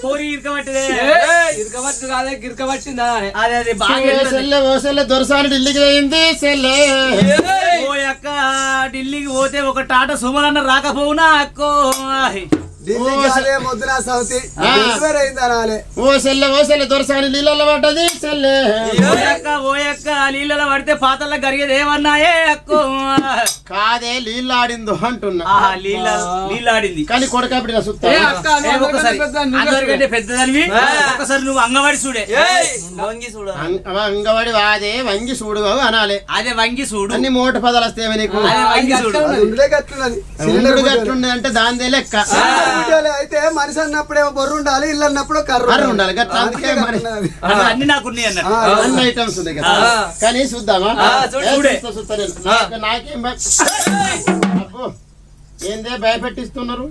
పోరి ఇరకబట్టిదే ఇరకబట్టు కాదే గిరకబట్టిందా అదే అదే బాగా దొరసాని ఢిల్లీకి పోయింది సెల్లే ఓ అక్క ఢిల్లీకి పోతే ఒక టాటా సుమలన్న రాకపోవునా అక్కో మొద్దున సౌతి అయిందనాలే ఓ సెల్లె దొరసాని నీళ్ళలో పడ్డది సెల్లే ఓ అక్క నీళ్ళలో పడితే పాతల్లో గరిగేది ఏమన్నాయే అక్కో కాదే నీళ్ళు ఆడిందో అంటున్నా నీళ్ళాడింది కానీ కొడకాపిడిన సుత్తా అందరికంటే పెద్దదానివి ఒకసారి నువ్వు అంగవాడి చూడే అంగవాడి వాదే వంగి చూడు అనాలే అదే వంగి చూడు అన్ని మోట పదాలు వస్తేవే నీకు వంగి చూడు గట్లుండదు అంటే దానిదే లెక్క అయితే మనిషి అన్నప్పుడేమో బొర్రు ఉండాలి ఇల్లు అన్నప్పుడు కర్ర ఉండాలి గట్లా అందుకే అన్ని నాకున్నాయి అన్నట్టు అన్ని ఐటమ్స్ ఉన్నాయి కదా కానీ చూద్దామా నాకేం ఏందే భయపెట్టిస్తున్నారు